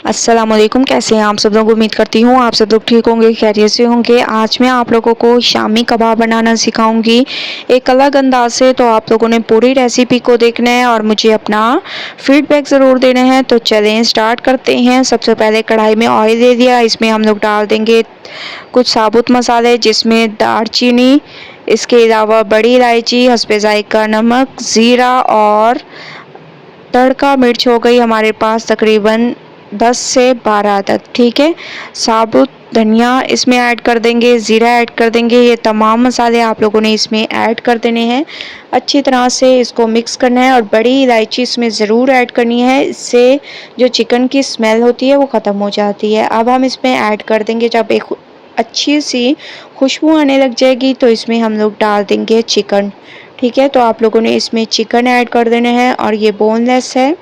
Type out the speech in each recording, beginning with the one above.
अस्सलामुअलैकुम, कैसे हैं आप सब लोग। उम्मीद करती हूँ आप सब लोग ठीक होंगे, खैरियत से होंगे। आज मैं आप लोगों को शामी कबाब बनाना सिखाऊंगी एक अलग अंदाज से। तो आप लोगों ने पूरी रेसिपी को देखना है और मुझे अपना फीडबैक ज़रूर देना है। तो चलें स्टार्ट करते हैं। सबसे पहले कढ़ाई में ऑयल दे दिया, इसमें हम लोग डाल देंगे कुछ साबुत मसाले जिसमें दालचीनी, इसके अलावा बड़ी इलायची, हस्बे जायका नमक, ज़ीरा और तड़का मिर्च हो गई हमारे पास तकरीबन 10 से 12 तक। ठीक है, साबुत धनिया इसमें ऐड कर देंगे, ज़ीरा ऐड कर देंगे। ये तमाम मसाले आप लोगों ने इसमें ऐड कर देने हैं। अच्छी तरह से इसको मिक्स करना है और बड़ी इलायची इसमें ज़रूर ऐड करनी है, इससे जो चिकन की स्मेल होती है वो ख़त्म हो जाती है। अब हम इसमें ऐड कर देंगे, जब एक अच्छी सी खुशबू आने लग जाएगी तो इसमें हम लोग डाल देंगे चिकन। ठीक है, तो आप लोगों ने इसमें चिकन ऐड कर देना है और ये बोनलेस है।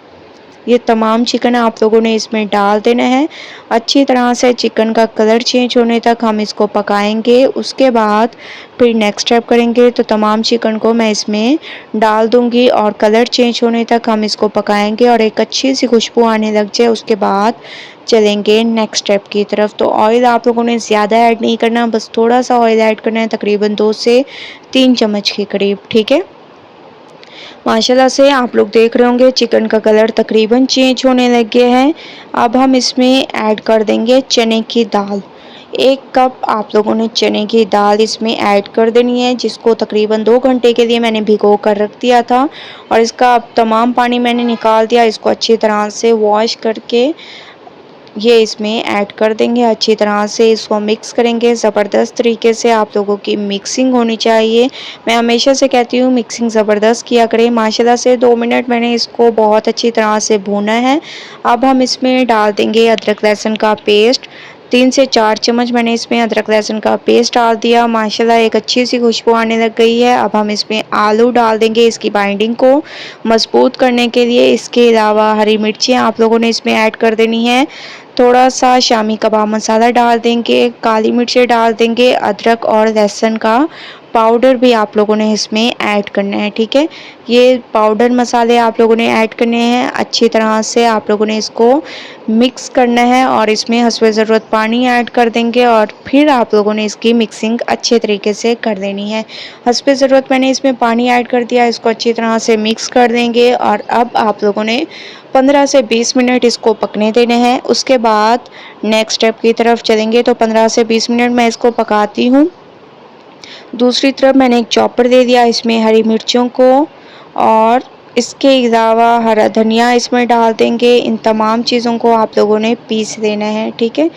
ये तमाम चिकन आप लोगों ने इसमें डाल देना है। अच्छी तरह से चिकन का कलर चेंज होने तक हम इसको पकाएंगे। उसके बाद फिर नेक्स्ट स्टेप करेंगे। तो तमाम चिकन को मैं इसमें डाल दूंगी और कलर चेंज होने तक हम इसको पकाएंगे और एक अच्छी सी खुशबू आने लग जाए उसके बाद चलेंगे नेक्स्ट स्टेप की तरफ। तो ऑयल आप लोगों ने ज़्यादा ऐड नहीं करना, बस थोड़ा सा ऑयल ऐड करना है, तकरीबन 2 से 3 चम्मच के करीब। ठीक है, माशाल्लाह से आप लोग देख रहे होंगे चिकन का कलर तकरीबन चेंज होने लग गया है। अब हम इसमें ऐड कर देंगे चने की दाल। 1 कप आप लोगों ने चने की दाल इसमें ऐड कर देनी है, जिसको तकरीबन 2 घंटे के लिए मैंने भिगो कर रख दिया था और इसका अब तमाम पानी मैंने निकाल दिया। इसको अच्छी तरह से वॉश करके ये इसमें ऐड कर देंगे। अच्छी तरह से इसको मिक्स करेंगे। ज़बरदस्त तरीके से आप लोगों की मिक्सिंग होनी चाहिए। मैं हमेशा से कहती हूँ मिक्सिंग ज़बरदस्त किया करें। माशाल्लाह से 2 मिनट मैंने इसको बहुत अच्छी तरह से भूना है। अब हम इसमें डाल देंगे अदरक लहसुन का पेस्ट। 3 से 4 चम्मच मैंने इसमें अदरक लहसुन का पेस्ट डाल दिया। माशाल्लाह एक अच्छी सी खुशबू आने लग गई है। अब हम इसमें आलू डाल देंगे इसकी बाइंडिंग को मजबूत करने के लिए। इसके अलावा हरी मिर्चें आप लोगों ने इसमें ऐड कर देनी है। थोड़ा सा शामी कबाब मसाला डाल देंगे, काली मिर्चें डाल देंगे, अदरक और लहसुन का पाउडर भी आप लोगों ने इसमें ऐड करना है। ठीक है, ये पाउडर मसाले आप लोगों ने ऐड करने हैं। अच्छी तरह से आप लोगों ने इसको मिक्स करना है और इसमें हस्बे ज़रूरत पानी ऐड कर देंगे और फिर आप लोगों ने इसकी मिक्सिंग अच्छे तरीके से कर देनी है। हस्बे ज़रूरत मैंने इसमें पानी ऐड कर दिया, इसको अच्छी तरह से मिक्स कर देंगे और अब आप लोगों ने 15 से 20 मिनट इसको पकने देने हैं। उसके बाद नेक्स्ट स्टेप की तरफ चलेंगे। तो 15 से 20 मिनट मैं इसको पकाती हूँ। दूसरी तरफ मैंने एक चॉपर दे दिया, इसमें हरी मिर्चों को और इसके अलावा हरा धनिया इसमें डाल देंगे। इन तमाम चीज़ों को आप लोगों ने पीस देना है। ठीक है,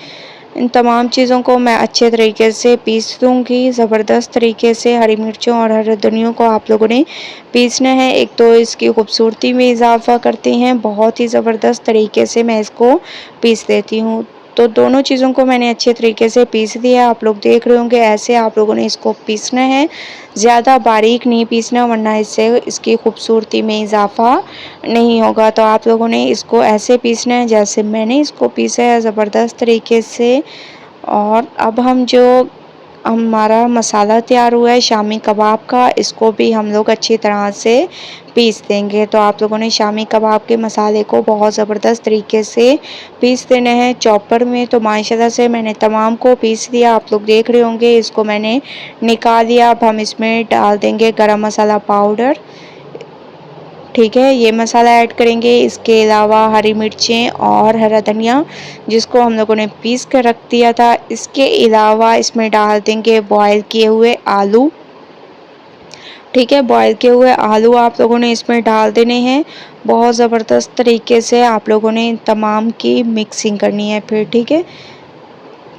इन तमाम चीज़ों को मैं अच्छे तरीके से पीस दूँगी। ज़बरदस्त तरीके से हरी मिर्चों और हरे धनियों को आप लोगों ने पीसना है। एक तो इसकी खूबसूरती में इजाफ़ा करते हैं, बहुत ही ज़बरदस्त तरीके से मैं इसको पीस देती हूँ। तो दोनों चीज़ों को मैंने अच्छे तरीके से पीस दिया। आप लोग देख रहे होंगे ऐसे आप लोगों ने इसको पीसना है, ज़्यादा बारीक नहीं पीसना, वरना इससे इसकी खूबसूरती में इजाफ़ा नहीं होगा। तो आप लोगों ने इसको ऐसे पीसना है जैसे मैंने इसको पीसा है, ज़बरदस्त तरीके से। और अब हम जो हमारा मसाला तैयार हुआ है शामी कबाब का, इसको भी हम लोग अच्छी तरह से पीस देंगे। तो आप लोगों ने शामी कबाब के मसाले को बहुत ज़बरदस्त तरीके से पीस देना है चॉपर में। तो माशाल्लाह से मैंने तमाम को पीस दिया, आप लोग देख रहे होंगे। इसको मैंने निकाल दिया। अब हम इसमें डाल देंगे गरम मसाला पाउडर। ठीक है, ये मसाला ऐड करेंगे। इसके अलावा हरी मिर्चें और हरा धनिया जिसको हम लोगों ने पीस कर रख दिया था। इसके अलावा इसमें डाल देंगे बॉयल किए हुए आलू। ठीक है, बॉयल किए हुए आलू आप लोगों ने इसमें डाल देने हैं। बहुत ज़बरदस्त तरीके से आप लोगों ने इन तमाम की मिक्सिंग करनी है फिर। ठीक है,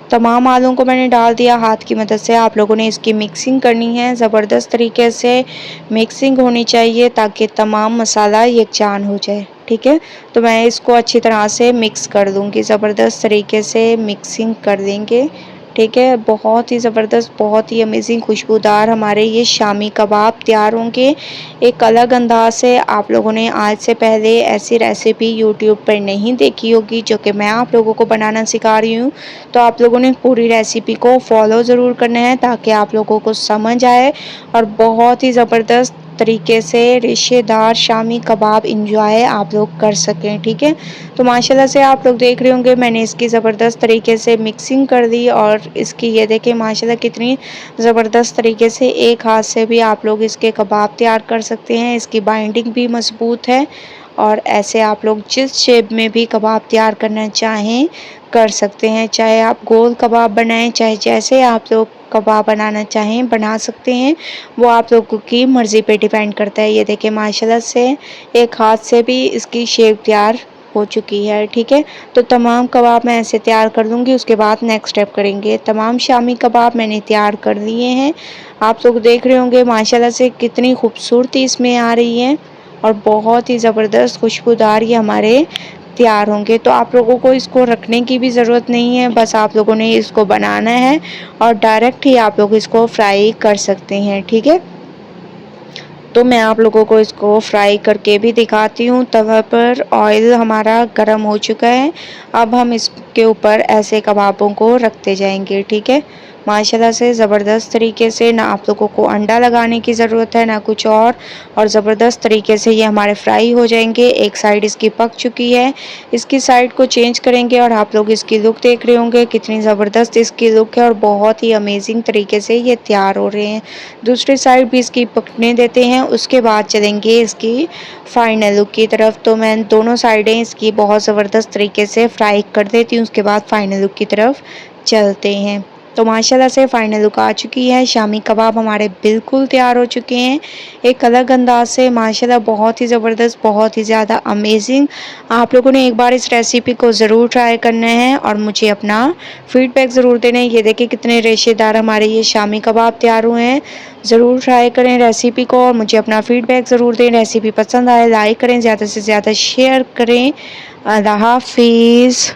तमाम आलूओं को मैंने डाल दिया। हाथ की मदद से आप लोगों ने इसकी मिक्सिंग करनी है। ज़बरदस्त तरीके से मिक्सिंग होनी चाहिए ताकि तमाम मसाला यकजान हो जाए। ठीक है, तो मैं इसको अच्छी तरह से मिक्स कर दूंगी। ज़बरदस्त तरीके से मिक्सिंग कर देंगे। ठीक है, बहुत ही ज़बरदस्त, बहुत ही अमेजिंग खुशबूदार हमारे ये शामी कबाब तैयार होंगे एक अलग अंदाज से। आप लोगों ने आज से पहले ऐसी रेसिपी यूट्यूब पर नहीं देखी होगी जो कि मैं आप लोगों को बनाना सिखा रही हूँ। तो आप लोगों ने पूरी रेसिपी को फॉलो ज़रूर करना है ताकि आप लोगों को समझ आए और बहुत ही ज़बरदस्त तरीके से रेशेदार शामी कबाब इंजॉय आप लोग कर सकें। ठीक है, तो माशाल्लाह से आप लोग देख रहे होंगे मैंने इसकी ज़बरदस्त तरीके से मिक्सिंग कर दी और इसकी ये देखिए माशाल्लाह कितनी ज़बरदस्त तरीके से एक हाथ से भी आप लोग इसके कबाब तैयार कर सकते हैं। इसकी बाइंडिंग भी मज़बूत है और ऐसे आप लोग जिस शेप में भी कबाब तैयार करना चाहें कर सकते हैं। चाहे आप गोल कबाब बनाएं, चाहे जैसे आप लोग कबाब बनाना चाहें बना सकते हैं, वो आप लोगों की मर्ज़ी पे डिपेंड करता है। ये देखिए माशाल्लाह से एक हाथ से भी इसकी शेप तैयार हो चुकी है। ठीक है, तो तमाम कबाब मैं ऐसे तैयार कर दूंगी, उसके बाद नेक्स्ट स्टेप करेंगे। तमाम शामी कबाब मैंने तैयार कर लिए हैं। आप लोग देख रहे होंगे माशाल्लाह से कितनी खूबसूरती इसमें आ रही है और बहुत ही ज़बरदस्त खुशबूदार ये हमारे तैयार होंगे। तो आप लोगों को इसको रखने की भी ज़रूरत नहीं है, बस आप लोगों ने इसको बनाना है और डायरेक्ट ही आप लोग इसको फ्राई कर सकते हैं। ठीक है, तो मैं आप लोगों को इसको फ्राई करके भी दिखाती हूँ। तवा पर ऑयल हमारा गर्म हो चुका है, अब हम इसके ऊपर ऐसे कबाबों को रखते जाएंगे। ठीक है, माशाल्लाह से ज़बरदस्त तरीके से, ना आप लोगों को अंडा लगाने की ज़रूरत है ना कुछ और ज़बरदस्त तरीके से ये हमारे फ्राई हो जाएंगे। एक साइड इसकी पक चुकी है, इसकी साइड को चेंज करेंगे और आप लोग इसकी लुक देख रहे होंगे कितनी ज़बरदस्त इसकी लुक है और बहुत ही अमेजिंग तरीके से ये तैयार हो रहे हैं। दूसरी साइड भी इसकी पकने देते हैं, उसके बाद चलेंगे इसकी फाइनल लुक की तरफ। तो मैं दोनों साइडें इसकी बहुत ज़बरदस्त तरीके से फ्राई कर देती हूँ, उसके बाद फाइनल लुक की तरफ चलते हैं। तो माशाल्लाह से फाइनल लुक आ चुकी है, शामी कबाब हमारे बिल्कुल तैयार हो चुके हैं एक अलग अंदाज से। माशाल्लाह बहुत ही ज़बरदस्त, बहुत ही ज़्यादा अमेजिंग। आप लोगों ने एक बार इस रेसिपी को ज़रूर ट्राई करना है और मुझे अपना फीडबैक ज़रूर देना है। ये देखिए कितने रेशेदार हमारे ये शामी कबाब तैयार हुए हैं। ज़रूर ट्राई करें रेसिपी को और मुझे अपना फीडबैक ज़रूर दें। रेसिपी पसंद आए लाइक करें, ज़्यादा से ज़्यादा शेयर करें। अल्लाह हाफिज़।